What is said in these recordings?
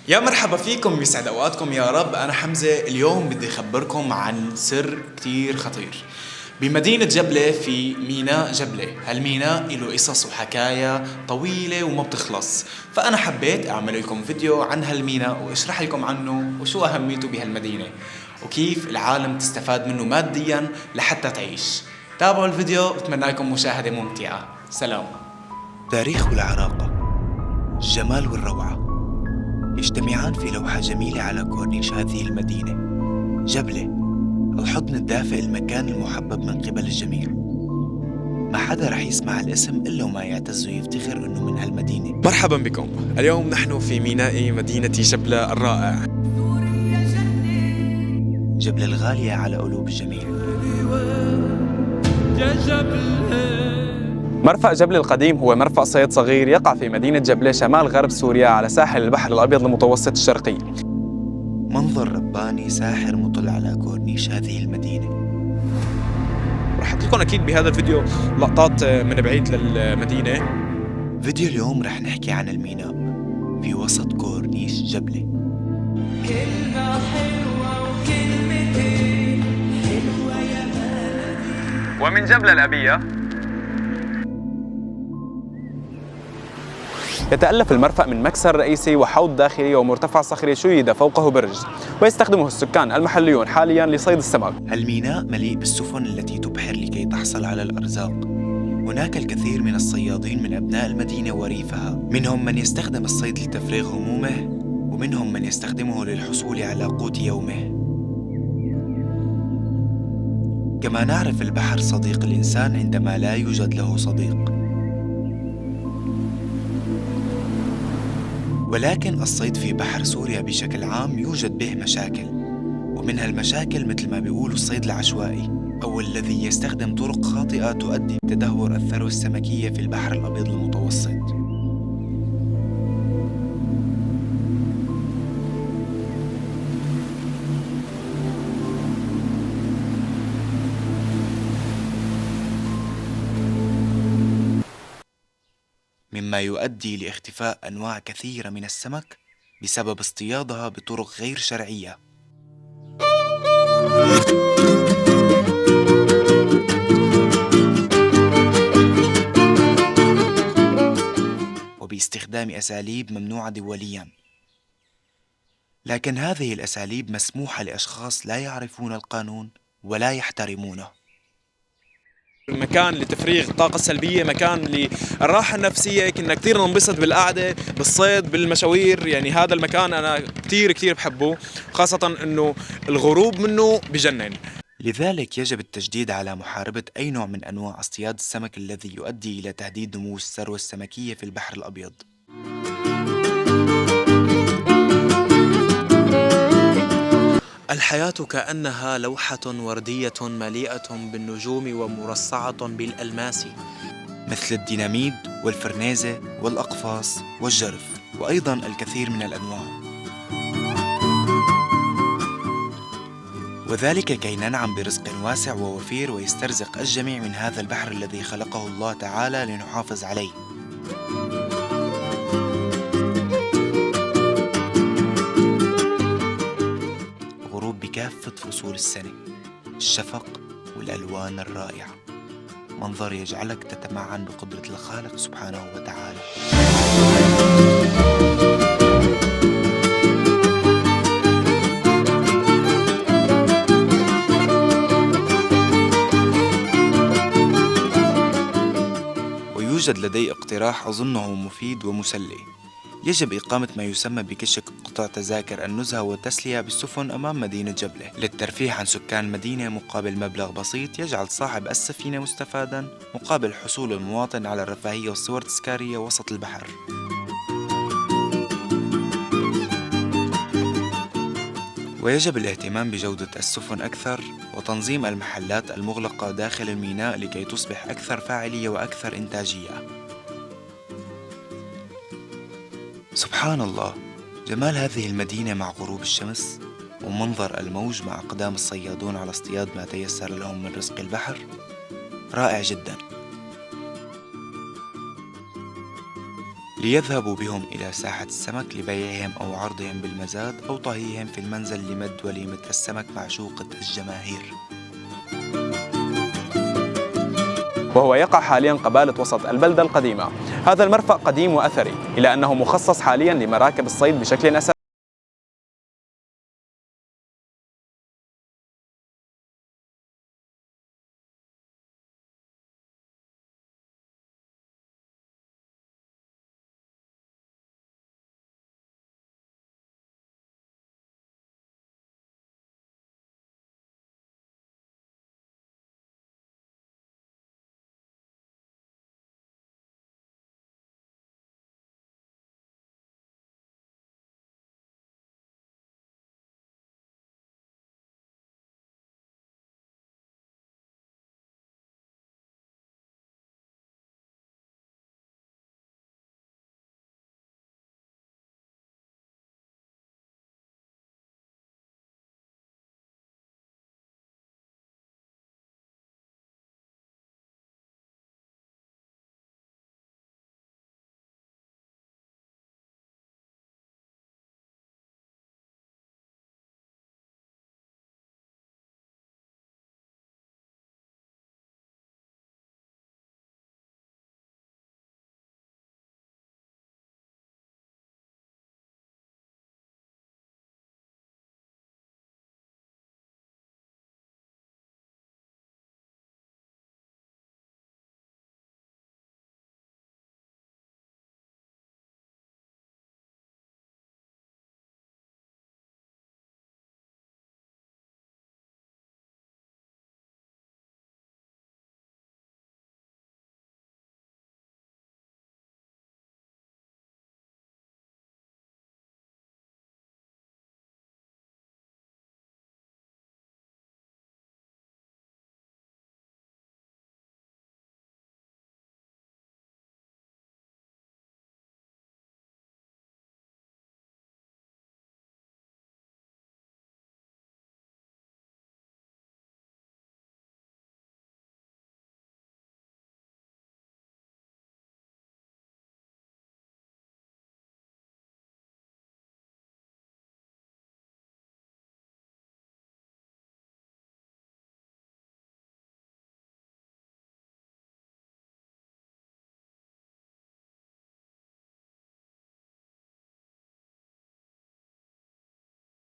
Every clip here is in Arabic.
يا مرحبا فيكم، يسعد اوقاتكم يا رب. انا حمزة. اليوم بدي اخبركم عن سر كتير خطير بمدينة جبلة في ميناء جبلة. هالميناء له قصص وحكاية طويلة وما بتخلص، فأنا حبيت أعمل لكم فيديو عن هالميناء وأشرح لكم عنه وشو أهميته بهالمدينة وكيف العالم تستفاد منه ماديا لحتى تعيش. تابعوا الفيديو، بتمنى لكم مشاهدة ممتعة. سلام. تاريخ والعراقة، الجمال والروعة يجتمعان في لوحة جميلة على كورنيش هذه المدينة. جبلة، الحضن الدافئ، المكان المحبب من قبل الجميع. ما حدا رح يسمع الاسم إلا وما يعتز ويفتخر إنه من هالمدينة. مرحبا بكم. اليوم نحن في ميناء مدينة جبلة الرائع. جبلة الغالية على قلوب الجميع. مرفأ جبل القديم هو مرفأ صيد صغير يقع في مدينة جبلة شمال غرب سوريا على ساحل البحر الأبيض المتوسط الشرقي. منظر رباني ساحر مطل على كورنيش هذه المدينة. رح أحط لكم أكيد بهذا الفيديو لقطات من بعيد للمدينة. فيديو اليوم رح نحكي عن الميناء في وسط كورنيش جبلة. كلمة حلوة وكلمتين حلوة يا بلدي. ومن جبلة الأبية يتألف المرفأ من مكسر رئيسي وحوض داخلي ومرتفع صخري شيد فوقه برج، ويستخدمه السكان المحليون حاليا لصيد السمك. الميناء مليء بالسفن التي تبحر لكي تحصل على الأرزاق. هناك الكثير من الصيادين من أبناء المدينة وريفها، منهم من يستخدم الصيد لتفريغ همومه، ومنهم من يستخدمه للحصول على قوت يومه. كما نعرف البحر صديق الإنسان عندما لا يوجد له صديق. ولكن الصيد في بحر سوريا بشكل عام يوجد به مشاكل، ومن هالمشاكل مثل ما بيقولوا الصيد العشوائي، أو الذي يستخدم طرق خاطئة تؤدي لتدهور الثروة السمكية في البحر الأبيض المتوسط. مما يؤدي لاختفاء أنواع كثيرة من السمك بسبب اصطيادها بطرق غير شرعية. وباستخدام أساليب ممنوعة دولياً. لكن هذه الأساليب مسموحة لأشخاص لا يعرفون القانون ولا يحترمونه. مكان لتفريغ الطاقة السلبية، مكان للراحة النفسية. كنا كثير ننبسط بالقعدة، بالصيد، بالمشاوير. يعني هذا المكان أنا كثير بحبه، خاصة إنه الغروب منه بجنن. لذلك يجب التشديد على محاربة أي نوع من أنواع اصطياد السمك الذي يؤدي إلى تهديد نمو الثروة السمكية في البحر الأبيض. الحياة كأنها لوحة وردية مليئة بالنجوم ومرصعة بالألماس، مثل الديناميد والفرنيزة والأقفاص والجرف، وأيضا الكثير من الأنواع. وذلك كي ننعم برزق واسع ووفير ويسترزق الجميع من هذا البحر الذي خلقه الله تعالى لنحافظ عليه. غروب بكافة فصول السنة، الشفق والألوان الرائعة، منظر يجعلك تتمعن بقدرة الخالق سبحانه وتعالى. ويوجد لدي اقتراح أظنه مفيد ومسلي. يجب إقامة ما يسمى بكشك قطع تذاكر النزهة والتسلية بالسفن أمام مدينة جبلة للترفيه عن سكان المدينة مقابل مبلغ بسيط يجعل صاحب السفينة مستفاداً مقابل حصول المواطن على الرفاهية والصور التذكارية وسط البحر. ويجب الاهتمام بجودة السفن أكثر وتنظيم المحلات المغلقة داخل الميناء لكي تصبح أكثر فاعلية وأكثر إنتاجية. سبحان الله، جمال هذه المدينة مع غروب الشمس ومنظر الموج مع أقدام الصيادون على اصطياد ما تيسر لهم من رزق البحر رائع جدا. ليذهبوا بهم إلى ساحة السمك لبيعهم أو عرضهم بالمزاد أو طهيهم في المنزل لمد وليمة السمك معشوقة الجماهير. وهو يقع حاليا قبالة وسط البلدة القديمة. هذا المرفأ قديم وأثري، إلى أنه مخصص حاليا لمراكب الصيد بشكل أساسي.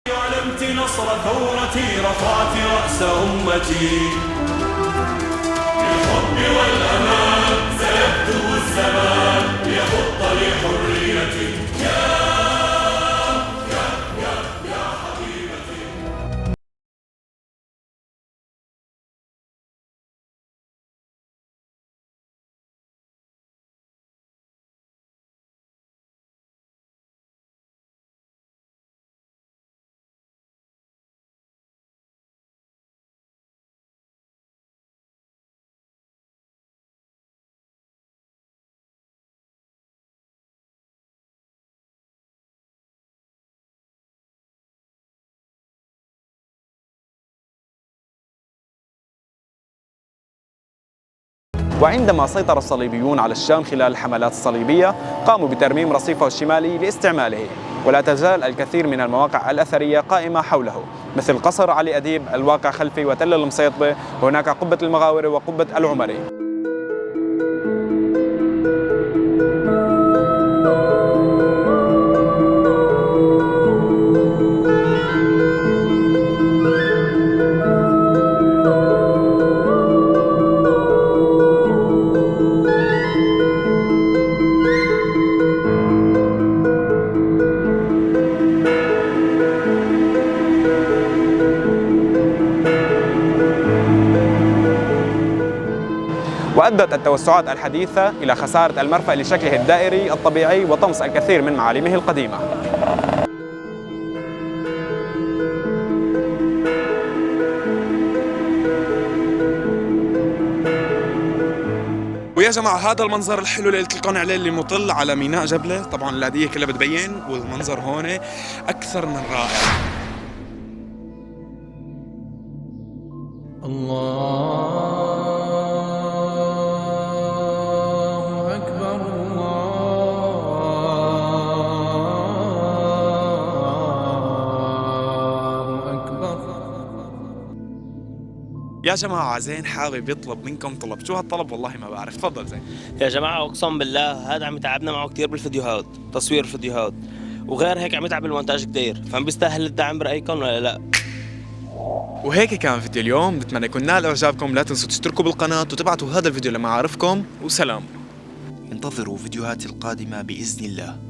علمت نصر ثورتي، رفعت رأس أمتي، بالحب والأمان سيبدو الزمان ليخط لحريتي. يا حبيبتي. وعندما سيطر الصليبيون على الشام خلال الحملات الصليبية، قاموا بترميم رصيفه الشمالي لاستعماله، ولا تزال الكثير من المواقع الأثرية قائمة حوله، مثل قصر علي أديب الواقع خلفي وتل المصيطبة، وهناك قبة المغاورة وقبة العمري. وأدت التوسعات الحديثة إلى خسارة المرفأ لشكله الدائري الطبيعي وطمس الكثير من معالمه القديمة. ويا جماعة هذا المنظر الحلو اللي قلت لكم عليه اللي مطل على ميناء جبلة، طبعا اللاذقية كلها بتبين، والمنظر هون أكثر من رائع. الله. الله أكبر. الله يا جماعة زين حابب يطلب منكم طلب، شو هالطلب؟ والله ما بعرف، تفضل زين. يا جماعة أقسم بالله هذا عم يتعبنا معه كتير بالفيديوهات، تصوير فيديوهات، وغير هيك عم يتعب بالمونتاج كتير، فهم بيستاهل الدعم برأيكم ولا لا؟ وهيك كان فيديو اليوم، بتمنى يكون نال اعجابكم. لا تنسوا تشتركوا بالقناة وتبعتوا هذا الفيديو لمعارفكم، وسلام. انتظروا فيديوهاتي القادمة بإذن الله.